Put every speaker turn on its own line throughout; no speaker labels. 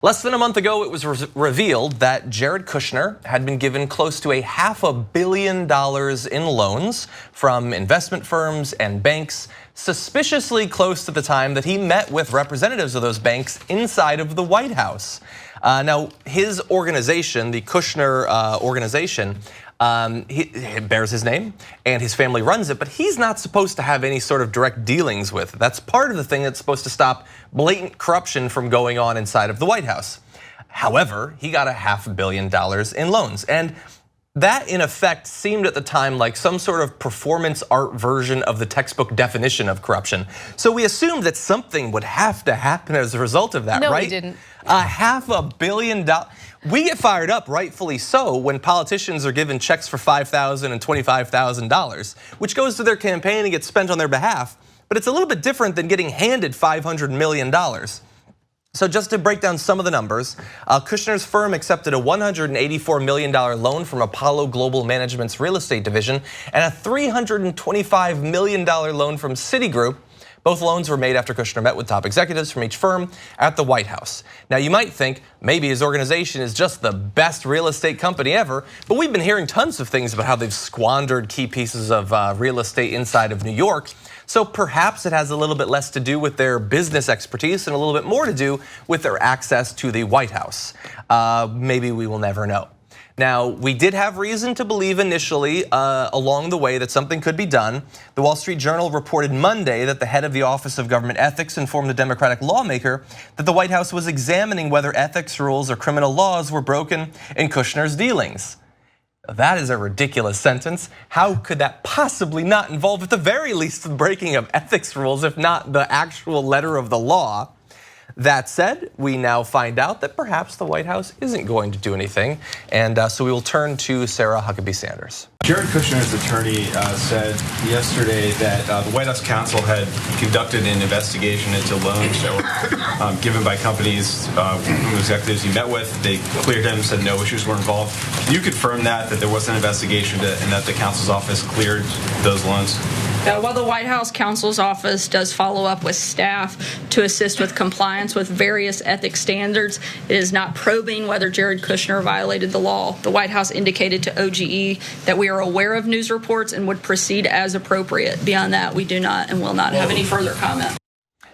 Less than a month ago, it was revealed that Jared Kushner had been given close to $500 million in loans from investment firms and banks, suspiciously close to the time that he met with representatives of those banks inside of the White House. Now, his organization, the Kushner organization, he bears his name and his family runs it, but he's not supposed to have any sort of direct dealings with it. That's part of the thing that's supposed to stop blatant corruption from going on inside of the White House. However, he got $500 million in loans, and that in effect seemed at the time like some sort of performance art version of the textbook definition of corruption. So we assumed that something would have to happen as a result of that, right?
No, we didn't.
$500 million. We get fired up, rightfully so, when politicians are given checks for $5,000 and $25,000, which goes to their campaign and gets spent on their behalf. But it's a little bit different than getting handed $500 million. So just to break down some of the numbers, Kushner's firm accepted a $184 million loan from Apollo Global Management's real estate division and a $325 million loan from Citigroup. Both loans were made after Kushner met with top executives from each firm at the White House. Now, you might think maybe his organization is just the best real estate company ever, but we've been hearing tons of things about how they've squandered key pieces of real estate inside of New York. So perhaps it has a little bit less to do with their business expertise and a little bit more to do with their access to the White House. Maybe we will never know. Now, we did have reason to believe initially along the way that something could be done. The Wall Street Journal reported Monday that the head of the Office of Government Ethics informed a Democratic lawmaker that the White House was examining whether ethics rules or criminal laws were broken in Kushner's dealings. That is a ridiculous sentence. How could that possibly not involve at the very least the breaking of ethics rules, if not the actual letter of the law? That said, we now find out that perhaps the White House isn't going to do anything, and so we will turn to Sarah Huckabee Sanders.
Jared Kushner's attorney said yesterday that the White House counsel had conducted an investigation into loans that were given by companies, executives he met with. They cleared him, said no issues were involved. Can you confirm that there was an investigation and that the counsel's office cleared those loans?
While the White House counsel's office does follow up with staff to assist with compliance with various ethics standards, it is not probing whether Jared Kushner violated the law. The White House indicated to OGE that we are aware of news reports and would proceed as appropriate. Beyond that, we do not and will not have any further comment.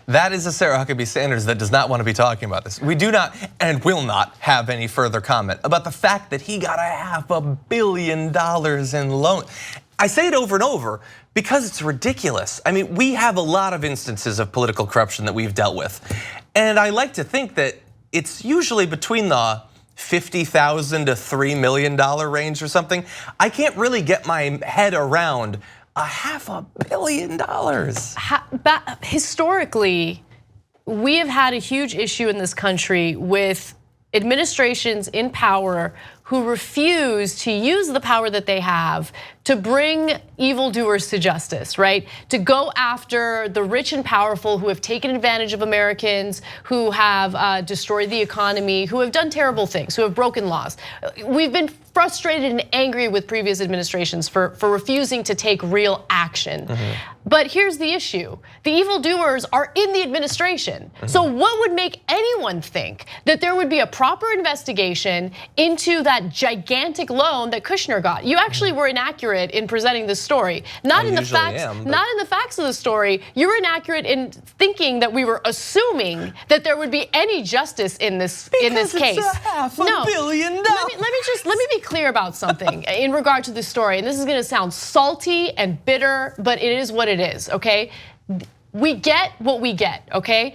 That is a Sarah Huckabee Sanders that does not want to be talking about this. We do not and will not have any further comment about the fact that he got $500 million in loan. I say it over and over because it's ridiculous. I mean, we have a lot of instances of political corruption that we've dealt with. And I like to think that it's usually between the $50,000 to $3 million range or something. I can't really get my head around $500 million.
Historically, we have had a huge issue in this country with administrations in power who refuse to use the power that they have to bring evildoers to justice, right? To go after the rich and powerful who have taken advantage of Americans, who have destroyed the economy, who have done terrible things, who have broken laws. We've been frustrated and angry with previous administrations for refusing to take real action. But here's the issue. The evildoers are in the administration. So what would make anyone think that there would be a proper investigation into that gigantic loan that Kushner got? You actually were inaccurate in presenting this story. Not in the facts of the story. You were inaccurate in thinking that we were assuming that there would be any justice in this case.
Because it's $500 million.
Let me be clear about something in regard to this story. And this is going to sound salty and bitter, but it is what it is, okay? We get what we get, okay?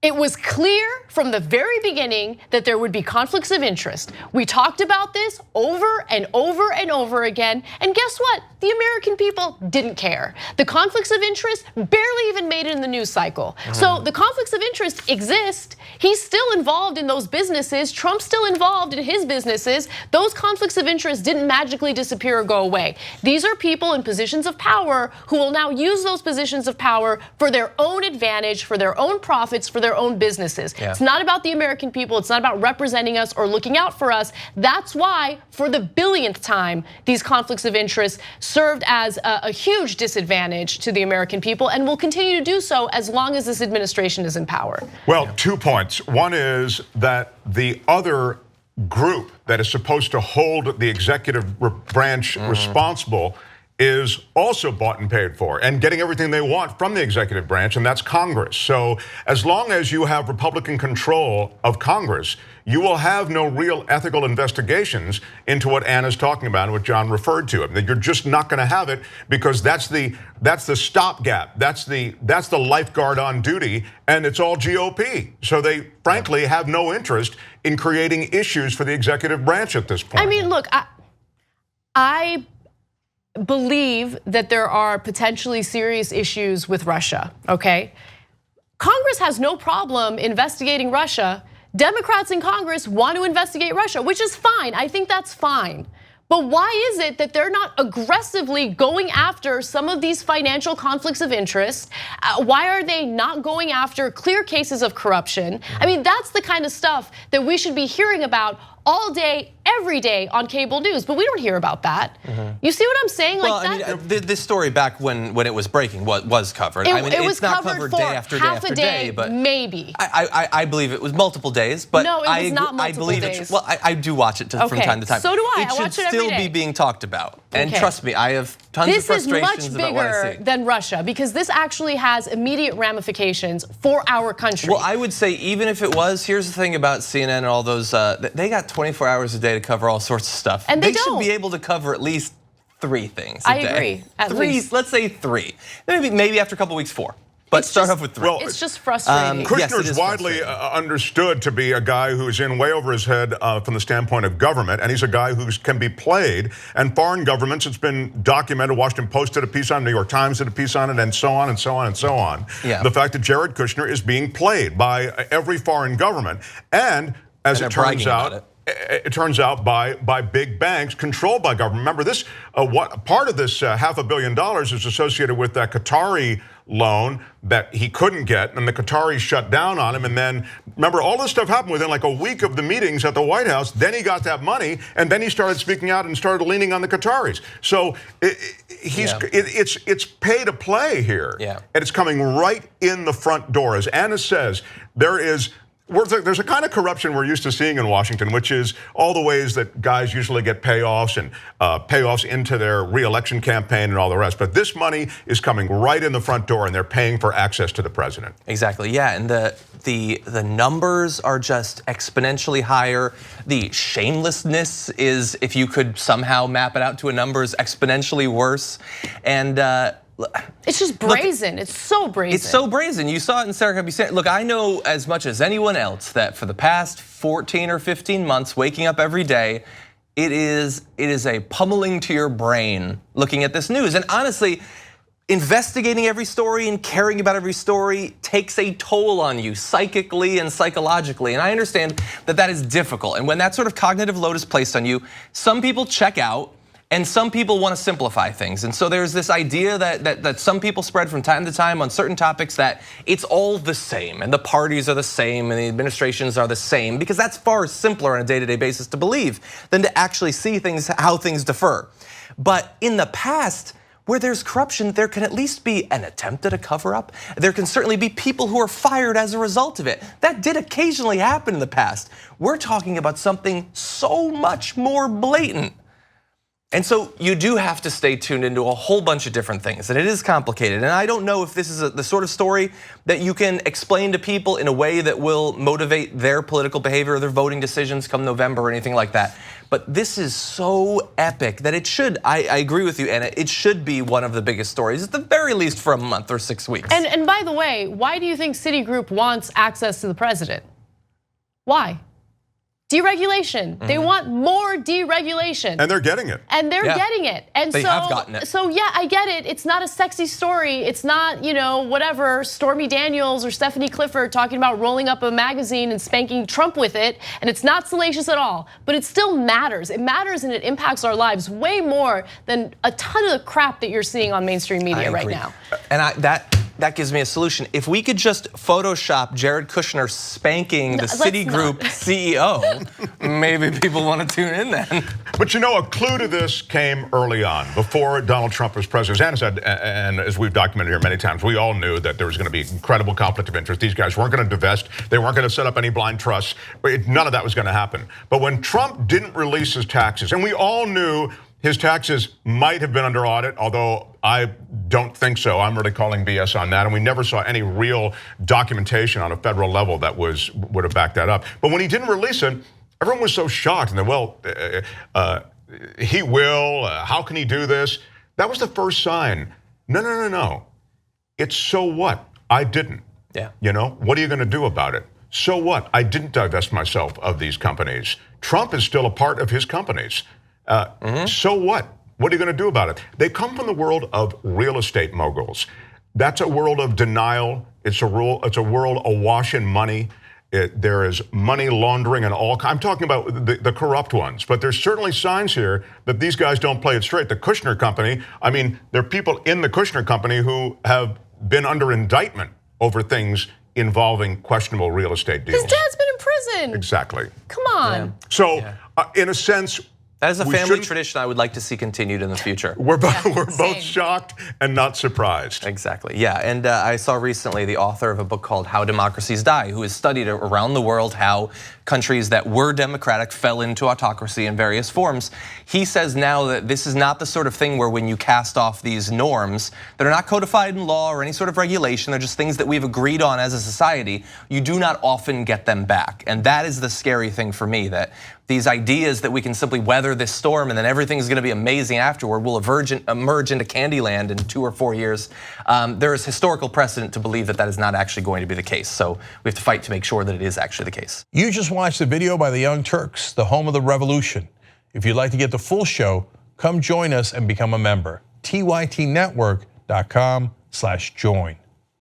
It was clear from the very beginning that there would be conflicts of interest. We talked about this over and over and over again, and guess what? The American people didn't care. The conflicts of interest barely even made it in the news cycle. So the conflicts of interest exist. He's still involved in those businesses. Trump's still involved in his businesses. Those conflicts of interest didn't magically disappear or go away. These are people in positions of power who will now use those positions of power for their own advantage, for their own profits, for their their own businesses. It's not about the American people. It's not about representing us or looking out for us. That's why, for the billionth time, these conflicts of interest served as a huge disadvantage to the American people and will continue to do so as long as this administration is in power.
Well, 2 points. One is that the other group that is supposed to hold the executive branch responsible is also bought and paid for and getting everything they want from the executive branch, and that's Congress. So as long as you have Republican control of Congress, you will have no real ethical investigations into what Anna's talking about and what John referred to. I mean, you're just not going to have it because that's the stopgap. That's the lifeguard on duty, and it's all GOP. So they frankly have no interest in creating issues for the executive branch at this point.
I mean, look, I believe that there are potentially serious issues with Russia, okay? Congress has no problem investigating Russia. Democrats in Congress want to investigate Russia, which is fine. I think that's fine. But why is it that they're not aggressively going after some of these financial conflicts of interest? Why are they not going after clear cases of corruption? I mean, that's the kind of stuff that we should be hearing about all day, every day on cable news, but we don't hear about that. You see what I'm saying?
Well,
like
I mean, this story back when it was breaking was covered. I mean,
it was
it's not
covered
day
for
after day
half
after
a day,
but
maybe.
I believe it was multiple days, but
no, it was not multiple
I believe
days.
Well, I do watch it from time to time.
So do I.
It
I watch
should
it every
still
day.
be being talked about, and
Okay.
trust me, I have tons of frustrations
this is much
about what I see.
bigger than Russia because this actually has immediate ramifications for our country.
Well, I would say even if it was, here's the thing about CNN and all those, they got 24 hours a day to cover all sorts of stuff.
And they
should
don't.
be able to cover at least 3 things a
I
day.
agree, at
three,
least.
let's say 3. Maybe after a couple weeks 4. But start off with 3.
Well,
it's just frustrating.
Yes, it
Kushner's
is
widely
frustrating.
understood to be a guy who's in way over his head from the standpoint of government, and he's a guy who can be played. And foreign governments, it's been documented. Washington Post did a piece on it, New York Times did a piece on it, and so on and so on and so on.
Yeah.
The fact that Jared Kushner is being played by every foreign government, and as
And
it
they're
turns
bragging about
out. It turns out by big banks controlled by government. Remember this, part of this $500 million is associated with that Qatari loan that he couldn't get, and the Qataris shut down on him. And then, remember, all this stuff happened within like a week of the meetings at the White House. Then he got that money, and then he started speaking out and started leaning on the Qataris. So it's pay to play here, and it's coming right in the front door. As Anna says, there's a kind of corruption we're used to seeing in Washington, which is all the ways that guys usually get payoffs and payoffs into their re-election campaign and all the rest. But this money is coming right in the front door, and they're paying for access to the president.
Exactly, yeah, and the numbers are just exponentially higher. The shamelessness is, if you could somehow map it out to a number, is exponentially worse. And
it's just brazen. It's so brazen.
It's so brazen. You saw it in Sarah Huckabee. Look, I know as much as anyone else that for the past 14 or 15 months, waking up every day, it is a pummeling to your brain looking at this news. And honestly, investigating every story and caring about every story takes a toll on you psychically and psychologically. And I understand that that is difficult. And when that sort of cognitive load is placed on you, some people check out. And some people want to simplify things. And so there's this idea that some people spread from time to time on certain topics that it's all the same and the parties are the same and the administrations are the same, because that's far simpler on a day-to-day basis to believe than to actually see how things differ. But in the past, where there's corruption, there can at least be an attempt at a cover-up. There can certainly be people who are fired as a result of it. That did occasionally happen in the past. We're talking about something so much more blatant. And so you do have to stay tuned into a whole bunch of different things, and it is complicated. And I don't know if this is the sort of story that you can explain to people in a way that will motivate their political behavior or their voting decisions come November or anything like that. But this is so epic that it should, I agree with you, Anna, it should be one of the biggest stories, at the very least for a month or 6 weeks.
And by the way, why do you think Citigroup wants access to the president? Why? Deregulation. They want more deregulation.
And they're getting it.
And they're getting it. And
they have gotten it.
So yeah, I get it. It's not a sexy story. It's not, whatever, Stormy Daniels or Stephanie Clifford talking about rolling up a magazine and spanking Trump with it. And it's not salacious at all. But it still matters. It matters and it impacts our lives way more than a ton of the crap that you're seeing on mainstream media right now.
And that gives me a solution. If we could just Photoshop Jared Kushner spanking the Citigroup CEO, maybe people want to tune in then.
But you know, a clue to this came early on, before Donald Trump was president. As Anna said, and as we've documented here many times, we all knew that there was going to be incredible conflict of interest. These guys weren't going to divest. They weren't going to set up any blind trusts. None of that was going to happen. But when Trump didn't release his taxes, and we all knew his taxes might have been under audit, although I don't think so. I'm really calling BS on that. And we never saw any real documentation on a federal level that would have backed that up. But when he didn't release it, everyone was so shocked. And then, he will. How can he do this? That was the first sign. No. It's so what? I didn't.
Yeah.
You know, what are you going to do about it? So what? I didn't divest myself of these companies. Trump is still a part of his companies. So what? What are you going to do about it? They come from the world of real estate moguls. That's a world of denial. It's a world awash in money. There is money laundering and all. I'm talking about the corrupt ones, but there's certainly signs here that these guys don't play it straight. The Kushner company, I mean, there are people in the Kushner company who have been under indictment over things involving questionable real estate deals.
His dad's been in prison.
Exactly.
Come on.
Yeah.
So, in a sense,
that is a family tradition I would like to see continued in the future.
We're both shocked and not surprised.
Exactly, yeah. And I saw recently the author of a book called How Democracies Die, who has studied around the world how countries that were democratic fell into autocracy in various forms. He says now that this is not the sort of thing where when you cast off these norms that are not codified in law or any sort of regulation, they're just things that we've agreed on as a society, you do not often get them back. And that is the scary thing for me, that these ideas that we can simply weather this storm and then everything's going to be amazing afterward will emerge into Candyland in 2 or 4 years. There is historical precedent to believe that that is not actually going to be the case. So we have to fight to make sure that it is actually the case.
You just watched the video by the Young Turks, the home of the revolution. If you'd like to get the full show, come join us and become a member. TYTnetwork.com/join.